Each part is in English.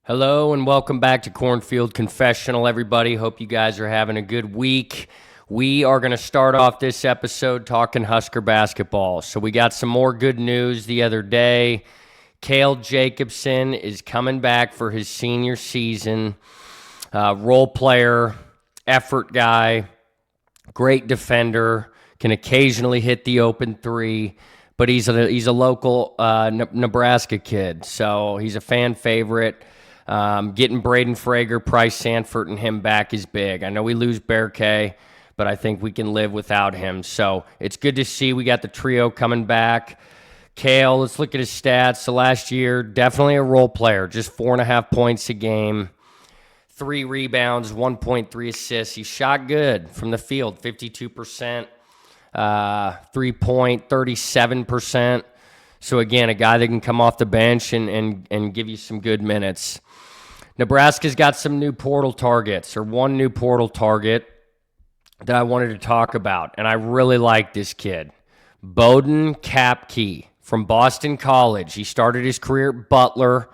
Hello and welcome back to Cornfield Confessional, everybody. Hope you guys are having a good week. We are going to start off this episode talking Husker basketball. So we got some more good news the other day. Cale Jacobsen is coming back for his senior season. Role player, effort guy, great defender, can occasionally hit the open three, but he's a local Nebraska kid, so he's a fan favorite. Getting Braden Frager, Price Sanford, and him back is big. I know we lose K, but I think we can live without him. So it's good to see we got the trio coming back. Cale, let's look at his stats. So last year, definitely a role player, just 4.5 points a game, 3 rebounds, 1.3 assists. He shot good from the field, 52%, 3-point, 37%. So again, a guy that can come off the bench and give you some good minutes. Nebraska's got some new portal targets, or one new portal target that I wanted to talk about, and I really like this kid. Boden Kapke from Boston College. He started his career at Butler.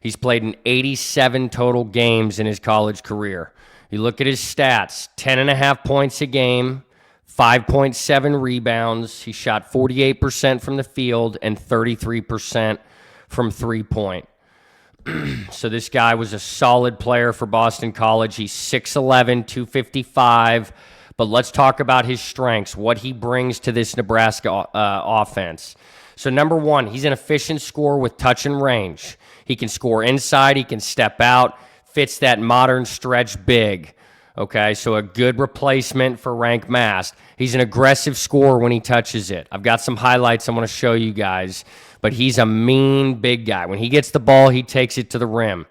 He's played in 87 total games in his college career. You look at his stats, 10.5 points a game, 5.7 rebounds. He shot 48% from the field and 33% from three-point. So this guy was a solid player for Boston College. He's 6'11", 255. But let's talk about his strengths, what he brings to this Nebraska offense. So number one, he's an efficient scorer with touch and range. He can score inside. He can step out. Fits that modern stretch big. Okay, so a good replacement for Rank Mast. He's an aggressive scorer when he touches it. I've got some highlights I want to show you guys, but he's a mean big guy. When he gets the ball, he takes it to the rim.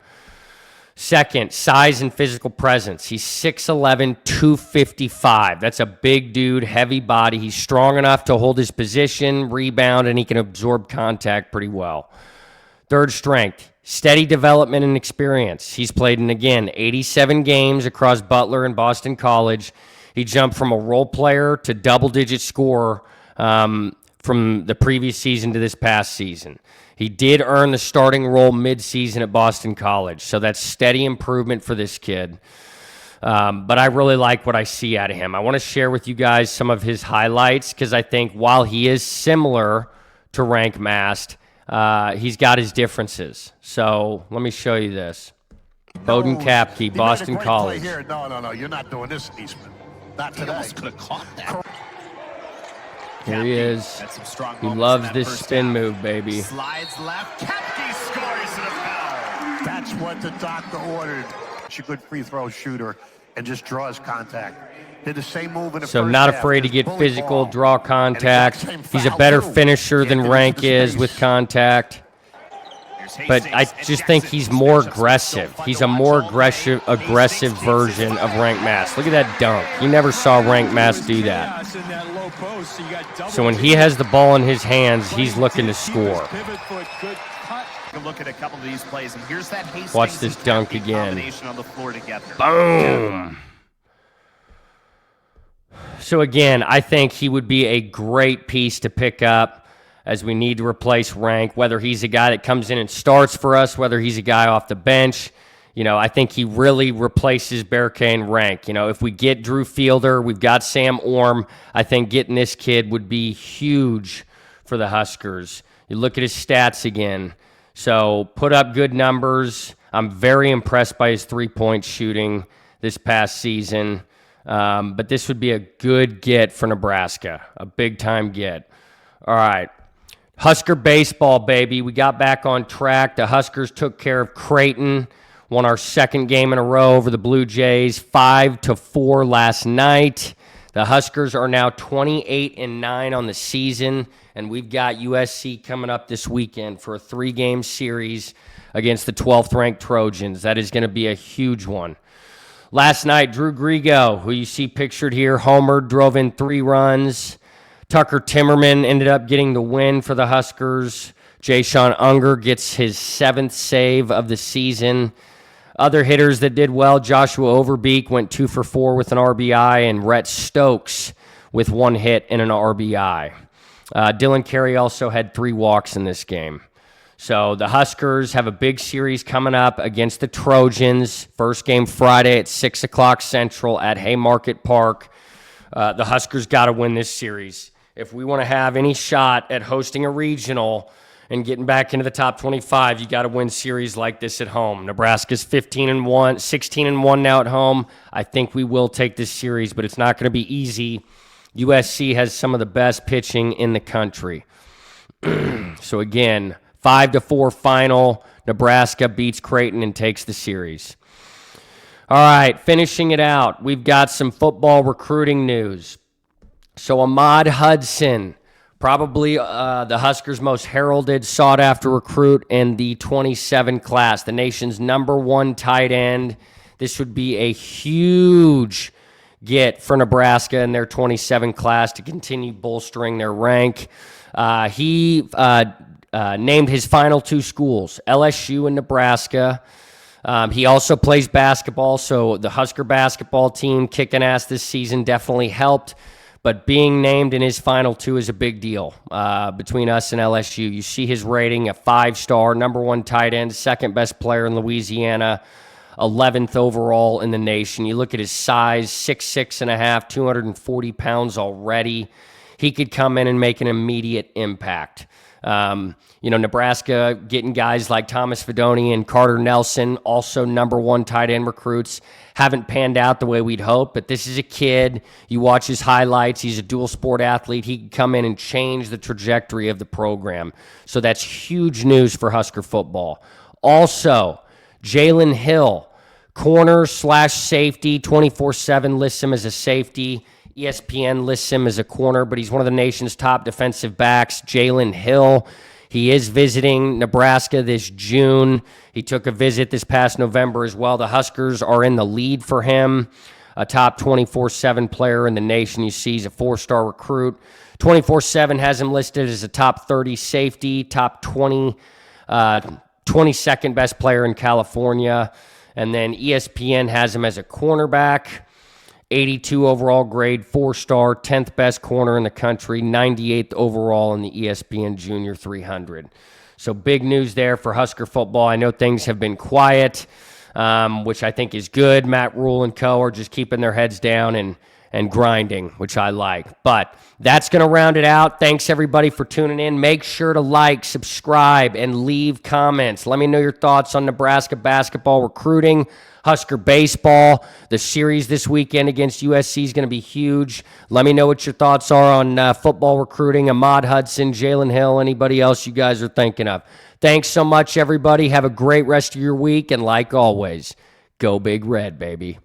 Second, size and physical presence. He's 6'11", 255. That's a big dude, heavy body. He's strong enough to hold his position, rebound, and he can absorb contact pretty well. Third strength, steady development and experience. He's played in, again, 87 games across Butler and Boston College. He jumped from a role player to double-digit scorer from the previous season to this past season. He did earn the starting role mid-season at Boston College, so that's steady improvement for this kid. But I really like what I see out of him. I want to share with you guys some of his highlights because I think while he is similar to Rank Mast, he's got his differences. So let me show you this. Boden Kapke, Boston College. Here. No, you're not doing this, Eastman. Not today. Could have caught that. Here he is. He loves this spin move, baby. Slides left. Kapke scores the foul. That's what the doctor ordered. She's a good free throw shooter and just draws contact. Did the same move in the So first not half. afraid to get Bully physical, ball. draw contact. And He's a better finisher than Rank is with space. contact. But I just think he's more aggressive. He's a more aggressive version of Rank Mast. Look at that dunk. You never saw Rank Mast do that. So when he has the ball in his hands, he's looking to score. Look at a couple of these plays, and here's that Hastings Watch this and dunk Kapke again. combination on the floor together. Boom! So again, I think he would be a great piece to pick up as we need to replace Rank, whether he's a guy that comes in and starts for us, whether he's a guy off the bench. You know, I think he really replaces K and Rank. You know, if we get Drew Fielder, we've got Sam Orm, I think getting this kid would be huge for the Huskers. You look at his stats again. So put up good numbers. I'm very impressed by his three-point shooting this past season. But this would be a good get for Nebraska, a big-time get. All right. Husker baseball, baby. We got back on track. The Huskers took care of Creighton, won our second game in a row over the Blue Jays, 5-4 last night. The Huskers are now 28-9 on the season, and we've got USC coming up this weekend for a 3-game series against the 12th-ranked Trojans. That is going to be a huge one. Last night, Drew Grigo, who you see pictured here, homered, drove in 3 runs. Tucker Timmerman ended up getting the win for the Huskers. Jay-Sean Unger gets his 7th save of the season. Other hitters that did well, Joshua Overbeek went 2 for 4 with an RBI, and Rhett Stokes with 1 hit and an RBI. Dylan Carey also had 3 walks in this game. So the Huskers have a big series coming up against the Trojans. First game Friday at 6 o'clock Central at Haymarket Park. The Huskers got to win this series. If we want to have any shot at hosting a regional and getting back into the top 25, you got to win series like this at home. Nebraska's 15-1, 16-1 now at home. I think we will take this series, but it's not going to be easy. USC has some of the best pitching in the country. So again, 5-4 final. Nebraska beats Creighton and takes the series. All right, finishing it out, we've got some football recruiting news. So Ahmad Hudson, probably the Huskers' most heralded, sought-after recruit in the 27 class, the nation's #1 tight end. This would be a huge get for Nebraska in their 27 class to continue bolstering their rank. He named his final 2 schools, LSU and Nebraska. He also plays basketball, so the Husker basketball team kicking ass this season definitely helped. But being named in his final 2 is a big deal between us and LSU. You see his rating, a 5-star, #1 tight end, second best player in Louisiana, 11th overall in the nation. You look at his size, 6'6.5", 240 pounds already. He could come in and make an immediate impact. Nebraska getting guys like Thomas Fedoni and Carter Nelson, also #1 tight end recruits, haven't panned out the way we'd hoped, but this is a kid. You watch his highlights. He's a dual sport athlete. He can come in and change the trajectory of the program. So that's huge news for Husker football. Also, Jalen Hill, corner/safety, 24/7 lists him as a safety. ESPN lists him as a corner, but he's one of the nation's top defensive backs. Jalen Hill, he is visiting Nebraska this June. He took a visit this past November as well. The Huskers are in the lead for him, a top 24/7 player in the nation. You see he's a 4-star recruit. 24/7 has him listed as a top 30 safety, top 22nd best player in California. And then ESPN has him as a cornerback. 82 overall grade, 4-star, 10th best corner in the country, 98th overall in the ESPN Junior 300. So big news there for Husker football. I know things have been quiet, which I think is good. Matt Rule and co. are just keeping their heads down and grinding, which I like. But that's going to round it out. Thanks, everybody, for tuning in. Make sure to like, subscribe, and leave comments. Let me know your thoughts on Nebraska basketball recruiting, Husker baseball. The series this weekend against USC is going to be huge. Let me know what your thoughts are on football recruiting, Ahmad Hudson, Jalen Hill, anybody else you guys are thinking of. Thanks so much, everybody. Have a great rest of your week, and like always, go Big Red, baby.